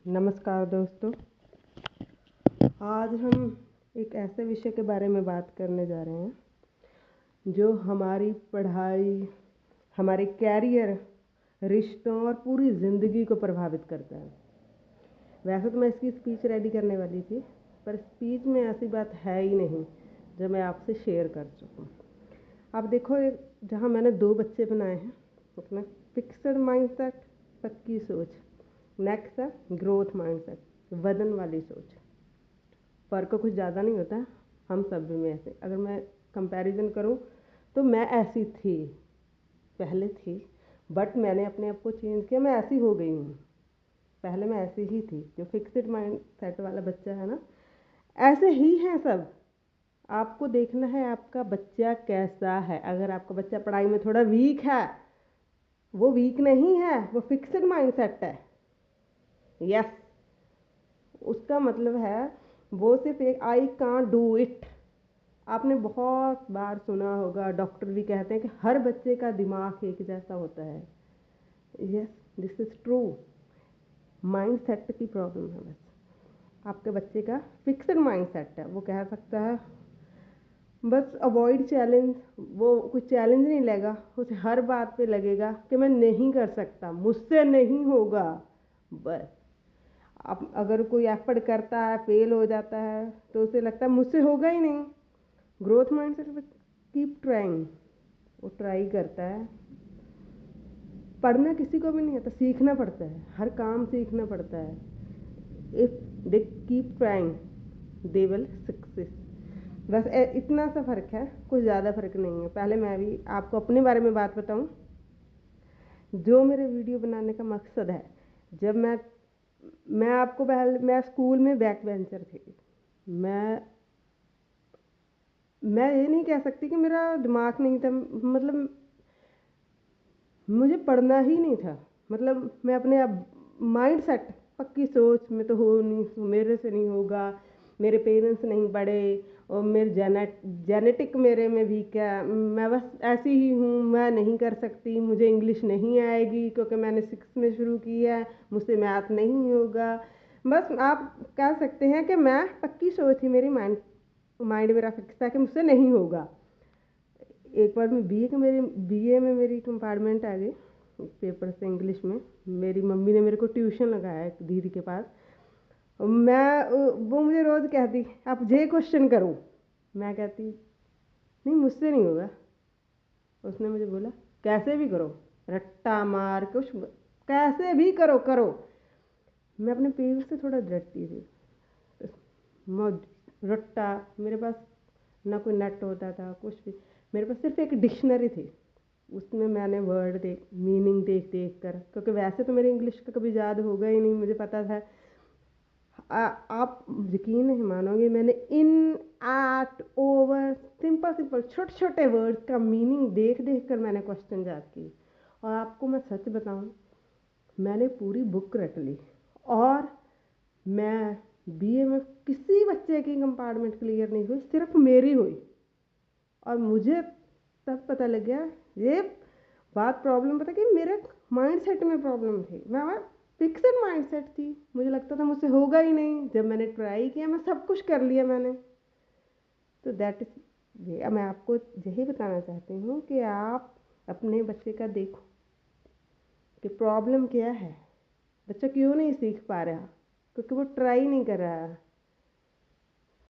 नमस्कार दोस्तों। आज हम एक ऐसे विषय के बारे में बात करने जा रहे हैं जो हमारी पढ़ाई, हमारे कैरियर, रिश्तों और पूरी ज़िंदगी को प्रभावित करता है। वैसे तो मैं इसकी स्पीच रेडी करने वाली थी, पर स्पीच में ऐसी बात है ही नहीं जो मैं आपसे शेयर कर सकूं। अब देखो, जहां मैंने 2 बच्चे बनाए हैं, उसमें फिक्स्ड माइंडसेट, पक्की सोच। नेक्स्ट है ग्रोथ माइंडसेट, वजन वाली सोच। फ़र्क कुछ ज़्यादा नहीं होता है, हम सब में ऐसे। अगर मैं कंपैरिजन करूं तो मैं ऐसी थी, पहले थी, बट मैंने अपने आप को चेंज किया, मैं ऐसी हो गई हूँ। पहले मैं ऐसी ही थी। जो फिक्स्ड माइंड सेट वाला बच्चा है ना, ऐसे ही हैं सब। आपको देखना है आपका बच्चा कैसा है। अगर आपका बच्चा पढ़ाई में थोड़ा वीक है, वो वीक नहीं है, वो फिक्स्ड माइंड सेट है। यस, उसका मतलब है वो सिर्फ एक आई कांट डू इट। आपने बहुत बार सुना होगा, डॉक्टर भी कहते हैं कि हर बच्चे का दिमाग एक जैसा होता है। Yes, this is true. Mind set की प्रॉब्लम है। बस आपके बच्चे का फिक्स्ड माइंड सेट है। वो कह सकता है बस अवॉइड चैलेंज, वो कुछ चैलेंज नहीं लेगा, उसे हर बात पे लगेगा कि मैं नहीं कर सकता, मुझसे नहीं होगा। बस अब अगर कोई एफर्ट करता है, फेल हो जाता है, तो उसे लगता है मुझसे होगा ही नहीं। ग्रोथ माइंडसेट में कीप ट्राइंग, वो ट्राई करता है। पढ़ना किसी को भी नहीं आता, सीखना पड़ता है, हर काम सीखना पड़ता है। If they keep trying they will success. बस इतना सा फ़र्क है, कुछ ज़्यादा फ़र्क नहीं है। पहले मैं भी आपको अपने बारे में बात बताऊं। जो मेरे वीडियो बनाने का मकसद है, जब मैं आपको पहले, मैं स्कूल में बैक बेंचर थी। मैं ये नहीं कह सकती कि मेरा दिमाग नहीं था, मतलब मुझे पढ़ना ही नहीं था। मतलब मैं अपने आप माइंड सेट, पक्की सोच में तो हो नहीं, मेरे से नहीं होगा, मेरे पेरेंट्स नहीं पढ़े, और मेरे जेनेटिक मेरे में वीक है, मैं बस ऐसी ही हूँ, मैं नहीं कर सकती, मुझे इंग्लिश नहीं आएगी क्योंकि मैंने 6 में शुरू की है, मुझसे मैथ नहीं होगा। बस आप कह सकते हैं कि मैं पक्की सोच थी, मेरी माइंड मेरा फिक्स था कि मुझसे नहीं होगा। एक बार मैं बीए में मेरी कंपार्टमेंट आ गई पेपर से इंग्लिश में। मेरी मम्मी ने मेरे को ट्यूशन लगाया एक दीदी के पास। वो मुझे रोज़ कहती आप जे क्वेश्चन करो। मैं कहती नहीं, मुझसे नहीं होगा। उसने मुझे बोला कैसे भी करो, रट्टा मार कुछ, कैसे भी करो करो। मैं अपने पेरेंट्स से थोड़ा डरती थी। रट्टा, मेरे पास ना कोई नेट होता था कुछ भी, मेरे पास सिर्फ एक डिक्शनरी थी। उसमें मैंने वर्ड मीनिंग देख देख कर, क्योंकि वैसे तो मेरे इंग्लिश का कभी याद होगा ही नहीं, मुझे पता था। आप यकीन नहीं मानोगे, मैंने इन, एट, ओवर, सिंपल सिंपल छोटे छोटे वर्ड्स का मीनिंग देख देख कर मैंने क्वेश्चन याद की। और आपको मैं सच बताऊं, मैंने पूरी बुक रट ली। और मैं बीए में किसी बच्चे की कंपार्टमेंट क्लियर नहीं हुई, सिर्फ मेरी हुई। और मुझे तब पता लग गया ये बात प्रॉब्लम, पता कि मेरे माइंड सेट में प्रॉब्लम थी। मैं फिक्स्ड माइंड सेट थी, मुझे लगता था मुझसे होगा ही नहीं। जब मैंने ट्राई किया, मैं सब कुछ कर लिया मैंने। तो दैट इज, ये मैं आपको यही बताना चाहती हूँ कि आप अपने बच्चे का देखो कि प्रॉब्लम क्या है, बच्चा क्यों नहीं सीख पा रहा, क्योंकि वो ट्राई नहीं कर रहा है।